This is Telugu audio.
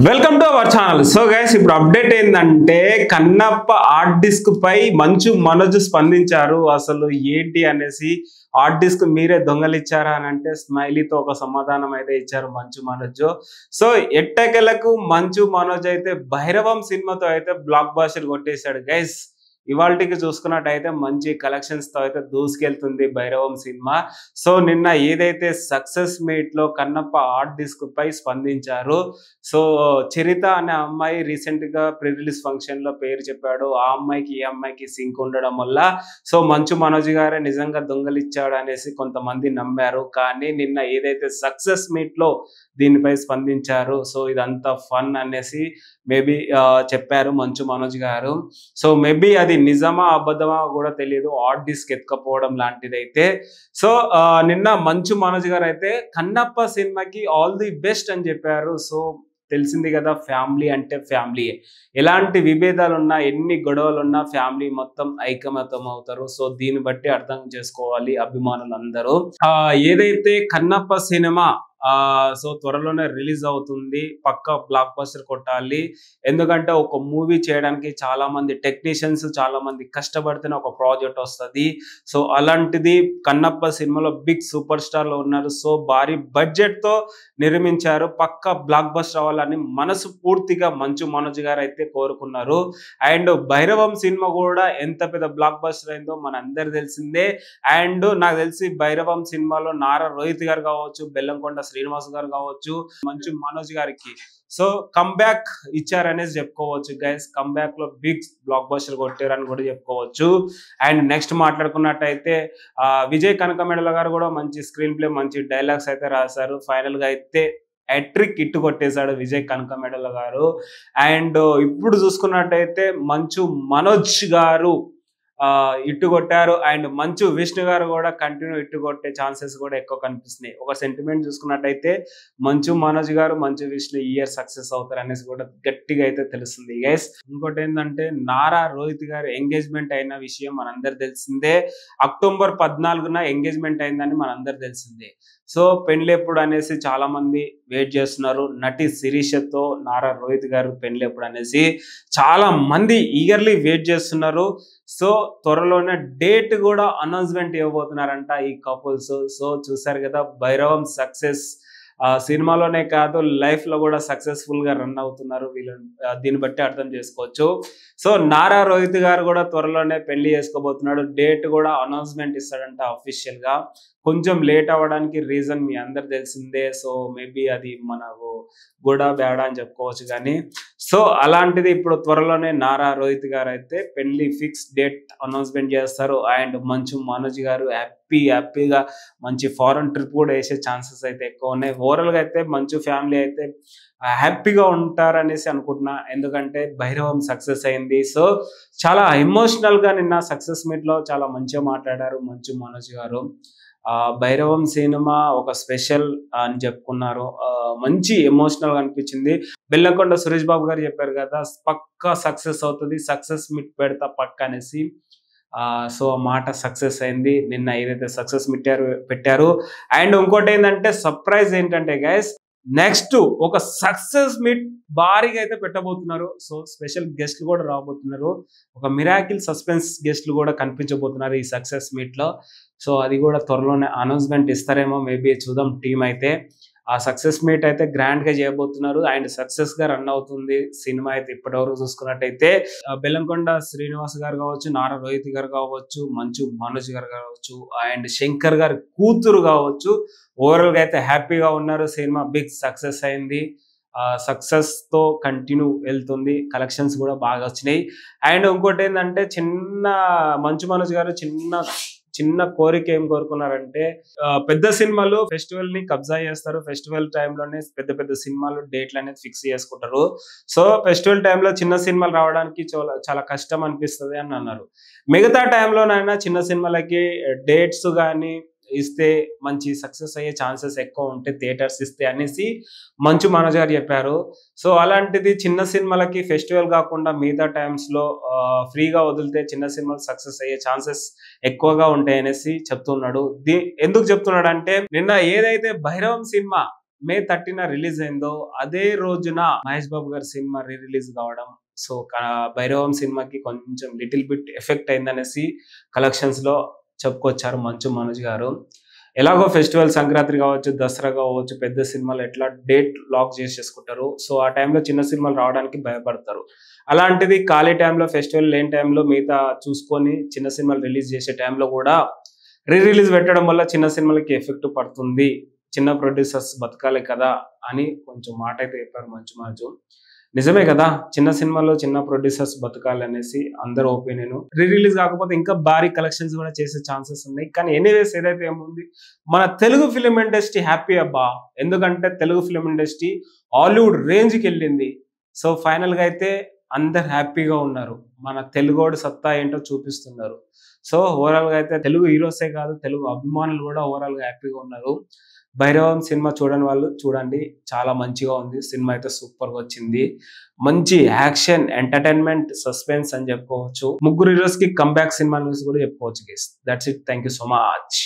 Welcome to our channel. So guys, ఇప్పుడు అప్డేట్ ఏంటంటే కన్నప్ప ఆర్ట్ డిస్క్ పై మంచు మనోజ్ స్పందించారు. అసలు ఏంటి అనేసి, ఆర్ట్ డిస్క్ మీరే దొంగలిచ్చారా అని అంటే స్మైలీతో ఒక సమాధానం అయితే ఇచ్చారు మంచు మనోజ్. సో ఎట్టకేలకు మంచు మనోజ్ అయితే భైరవం సినిమాతో అయితే బ్లాక్ బాస్టర్ కొట్టేశాడు గైస్. ఇవాళకి చూసుకున్నట్టయితే మంచి కలెక్షన్స్ తో అయితే దూసుకెళ్తుంది భైరవం సినిమా. సో నిన్న ఏదైతే సక్సెస్ మీట్ లో కన్నప్ప ఆర్ట్ డిస్క్ పై స్పందించారు. సో చరిత అనే అమ్మాయి రీసెంట్ గా ప్రీ రిలీజ్ ఫంక్షన్ లో పేరు చెప్పాడు. ఆ అమ్మాయికి ఈ అమ్మాయికి సింక్ ఉండడం వల్ల సో మంచు మనోజ్ గారే నిజంగా దొంగలిచ్చాడు అనేసి కొంతమంది నమ్మారు. కానీ నిన్న ఏదైతే సక్సెస్ మీట్ లో దీనిపై స్పందించారు. సో ఇదంతా ఫన్ అనేసి మేబీ చెప్పారు మంచు మనోజ్ గారు. సో మేబీ అది నిజమా అబద్ధమా కూడా తెలియదు, ఆర్ట్ డిస్క్ ఎత్తుకపోవడం లాంటిదైతే. సో నిన్న మంచు మనోజ్ గారు అయితే కన్నప్ప సినిమాకి ఆల్ ది బెస్ట్ అని చెప్పారు. సో తెలిసింది కదా, ఫ్యామిలీ అంటే ఫ్యామిలీయే. ఎలాంటి విభేదాలు ఉన్నా, ఎన్ని గొడవలు ఉన్నా ఫ్యామిలీ మొత్తం ఐకమత్యం అవుతారు. సో దీన్ని బట్టి అర్థం చేసుకోవాలి అభిమానులందరూ. ఏదైతే కన్నప్ప సినిమా సో త్వరలోనే రిలీజ్ అవుతుంది, పక్కా బ్లాక్ బస్టర్ కొట్టాలి. ఎందుకంటే ఒక మూవీ చేయడానికి చాలా మంది టెక్నీషియన్స్, చాలా మంది కష్టపడితేనే ఒక ప్రాజెక్ట్ వస్తుంది. సో అలాంటిది కన్నప్ప సినిమాలో బిగ్ సూపర్ స్టార్లు ఉన్నారు. సో భారీ బడ్జెట్ తో నిర్మించారు, పక్కా బ్లాక్ బస్టర్ అవ్వాలని మనసు పూర్తిగా మంచు మనోజ్ గారు అయితే కోరుకున్నారు. అండ్ భైరవం సినిమా కూడా ఎంత పెద్ద బ్లాక్ బస్టర్ అయిందో మన అందరు తెలిసిందే. అండ్ నాకు తెలిసి భైరవం సినిమాలో నారా రోహిత్ గారు కావచ్చు, బెల్లంకొండ శ్రీనివాస్ గారు కావచ్చు, మంచు మనోజ్ గారికి సో కంబ్యాక్ ఇచ్చారనేసి చెప్పుకోవచ్చు గైస్. కంబ్యాక్ లో బిగ్ బ్లాక్ బస్టర్ కొట్టారని కూడా చెప్పుకోవచ్చు. అండ్ నెక్స్ట్ మాట్లాడుకున్నట్టయితే విజయ్ కనకమేడల గారు కూడా మంచి స్క్రీన్ ప్లే, మంచి డైలాగ్స్ అయితే రాశారు. ఫైనల్ గా అయితే హ్యాట్రిక్ హిట్ కొట్టేశాడు విజయ్ కనకమేడల గారు. అండ్ ఇప్పుడు చూసుకున్నట్టయితే మంచు మనోజ్ గారు ఇట్టు కొట్టారు. అండ్ మంచు విష్ణు గారు కూడా కంటిన్యూ ఇట్టు కొట్టే ఛాన్సెస్ కూడా ఎక్కువ కనిపిస్తున్నాయి. ఒక సెంటిమెంట్ చూసుకున్నట్టయితే మంచు మనోజ్ గారు, మంచు విష్ణు ఇయర్ సక్సెస్ అవుతారు అనేసి కూడా గట్టిగా అయితే తెలుస్తుంది గైస్. ఇంకోటి ఏంటంటే నారా రోహిత్ గారు ఎంగేజ్మెంట్ అయిన విషయం మనందరు తెలిసిందే. అక్టోబర్ 14న ఎంగేజ్మెంట్ అయిందని మనందరు తెలిసిందే. సో పెళ్లి ఎప్పుడు అనేసి చాలా మంది వెయిట్ చేస్తున్నారు. నటి శిరీషతో నారా రోహిత్ గారు పెళ్లి ఎప్పుడు అనేసి చాలా మంది ఈగర్లీ వెయిట్ చేస్తున్నారు. సో త్వరలోనే డేట్ కూడా అనౌన్స్మెంట్ ఇవ్వబోతున్నారంట ఈ కపుల్స్. సో చూసారు కదా, భైరవం సక్సెస్ సినిమాలోనే కాదు లైఫ్ లో కూడా సక్సెస్ఫుల్ గా రన్ అవుతున్నారు వీళ్ళు. దీన్ని బట్టి అర్థం చేసుకోవచ్చు. సో నారా రోహిత్ గారు కూడా త్వరలోనే పెళ్లి చేసుకోబోతున్నాడు. డేట్ కూడా అనౌన్స్మెంట్ ఇస్తాడంట అఫీషియల్ గా. కొంచెం లేట్ అవ్వడానికి రీజన్ మీ అందరు తెలిసిందే. సో మేబీ అది మనకు గుడా బేడా అని చెప్పుకోవచ్చు. కానీ సో అలాంటిది ఇప్పుడు త్వరలోనే నారా రోహిత్ గారు అయితే పెళ్లి ఫిక్స్ డేట్ అనౌన్స్మెంట్ చేస్తారు. అండ్ మంచు మనోజ్ గారు హ్యాపీగా మంచి ఫారెన్ ట్రిప్ కూడా వేసే ఛాన్సెస్ అయితే ఎక్కువ ఉన్నాయి. ఓవరాల్ గా అయితే మంచు ఫ్యామిలీ అయితే హ్యాపీగా ఉంటారనేసి అనుకుంటున్నా. ఎందుకంటే భైరవం సక్సెస్ అయింది. సో చాలా ఎమోషనల్ గా నిన్న సక్సెస్ మీట్ లో చాలా మంచిగా మాట్లాడారు మంచు మనోజ్ గారు. భైరవం సినిమా ఒక స్పెషల్ అని చెప్పుకున్నారు. మంచి ఎమోషనల్ గా అనిపించింది. బెల్లంకొండ సురేష్ బాబు గారు చెప్పారు కదా, పక్కా సక్సెస్ అవుతుంది, సక్సెస్ మీట్ పెడతా పక్క అనేసి. సో మాట సక్సెస్ అయింది నిన్న ఏదైతే సక్సెస్ పెట్టారు. అండ్ ఇంకోటి ఏంటంటే సర్ప్రైజ్ ఏంటంటే గైస్, నెక్స్ట్ ఒక సక్సెస్ మీట్ భారీగా అయితే పెట్టబోతున్నారు. సో స్పెషల్ గెస్ట్లు కూడా రాబోతున్నారు. ఒక మిరాకిల్ సస్పెన్స్ గెస్ట్లు కూడా కనిపించబోతున్నారు ఈ సక్సెస్ మీట్ లో. సో అది కూడా త్వరలోనే అనౌన్స్మెంట్ ఇస్తారేమో, మేబీ చూద్దాం. టీం అయితే ఆ సక్సెస్ మీట్ అయితే గ్రాండ్ గా చేయబోతున్నారు. అండ్ సక్సెస్ గా రన్ అవుతుంది సినిమా అయితే. ఇప్పటివరకు చూసుకున్నట్టయితే బెల్లంకొండ శ్రీనివాస్ గారు కావచ్చు, నారా రోహిత్ గారు కావచ్చు, మంచు మనోజ్ గారు కావచ్చు, అండ్ శంకర్ గారి కూతురు కావచ్చు, ఓవరాల్ గా అయితే హ్యాపీగా ఉన్నారు. సినిమా బిగ్ సక్సెస్ అయింది. సక్సెస్ తో కంటిన్యూ వెళ్తుంది. కలెక్షన్స్ కూడా బాగా వచ్చినాయి. అండ్ ఇంకోటి ఏంటంటే మంచు మనోజ్ గారు చిన్న కోరిక ఏం కోరుకున్నారంటే, పెద్ద సినిమాలు ఫెస్టివల్ ని కబ్జా చేస్తారు. ఫెస్టివల్ టైంలోనే పెద్ద పెద్ద సినిమాలు డేట్లు అనేది ఫిక్స్ చేసుకుంటారు. సో ఫెస్టివల్ టైంలో చిన్న సినిమాలు రావడానికి చాలా కష్టం అనిపిస్తుంది అని అన్నారు. మిగతా టైంలోనైనా చిన్న సినిమాలకి డేట్స్ కానీ ఇస్తే మంచి సక్సెస్ అయ్యే ఛాన్సెస్ ఎక్కువ ఉంటాయి, థియేటర్స్ ఇస్తే అనేసి మంచు మనోజ్ గారు చెప్పారు. సో అలాంటిది చిన్న సినిమాలకి ఫెస్టివల్ కాకుండా మిగతా టైమ్స్ లో ఫ్రీగా వదిలితే చిన్న సినిమాలు సక్సెస్ అయ్యే ఛాన్సెస్ ఎక్కువగా ఉంటాయి అనేసి చెప్తున్నాడు. ఎందుకు చెప్తున్నాడు అంటే, నిన్న ఏదైతే భైరవం సినిమా మే 30న రిలీజ్ అయిందో అదే రోజున మహేష్ బాబు గారి సినిమా రిలీజ్ కావడం, సో భైరవం సినిమాకి కొంచెం లిటిల్ బిట్ ఎఫెక్ట్ అయిందనేసి కలెక్షన్స్ లో చెప్పుకొచ్చారు మంచు మనోజ్ గారు. ఎలాగో ఫెస్టివల్ సంక్రాంతి కావచ్చు, దసరా కావచ్చు, పెద్ద సినిమాలు ఎట్లా డేట్ లాక్ చేసేసుకుంటారు. సో ఆ టైంలో చిన్న సినిమాలు రావడానికి భయపడతారు. అలాంటిది ఖాళీ టైంలో, ఫెస్టివల్ లేని టైంలో మిగతా చూసుకొని చిన్న సినిమాలు రిలీజ్ చేసే టైంలో కూడా రిలీజ్ పెట్టడం వల్ల చిన్న సినిమాలకి ఎఫెక్ట్ పడుతుంది, చిన్న ప్రొడ్యూసర్స్ బతకాలి కదా అని కొంచెం మాట అయితే చెప్పారు మంచు మనోజ్. నిజమే కదా, చిన్న సినిమాలో చిన్న ప్రొడ్యూసర్స్ బతకాలి అనేసి అందరు ఒపీనియన్. రిలీజ్ కాకపోతే ఇంకా భారీ కలెక్షన్స్ కూడా చేసే ఛాన్సెస్ ఉన్నాయి. కానీ ఎనీవేస్ ఏదైతే ఏముంది, మన తెలుగు ఫిలిం ఇండస్ట్రీ హ్యాపీ అబ్బా. ఎందుకంటే తెలుగు ఫిలిం ఇండస్ట్రీ హాలీవుడ్ రేంజ్కి వెళ్ళింది. సో ఫైనల్ గా అయితే అందరు హ్యాపీగా ఉన్నారు, మన తెలుగోడు సత్తా ఏంటో చూపిస్తున్నారు. సో ఓవరాల్ గా అయితే తెలుగు హీరోసే కాదు, తెలుగు అభిమానులు కూడా ఓవరాల్ గా హ్యాపీగా ఉన్నారు. భైరవం సినిమా చూడని వాళ్ళు చూడండి, చాలా మంచిగా ఉంది. సినిమా అయితే సూపర్ గా వచ్చింది. మంచి యాక్షన్, ఎంటర్టైన్మెంట్, సస్పెన్స్ అని చెప్పుకోవచ్చు. ముగ్గురు హీరోస్ కి కంబ్యాక్ సినిమా న్యూస్ కూడా చెప్పుకోవచ్చు. That's it. Thank you so much.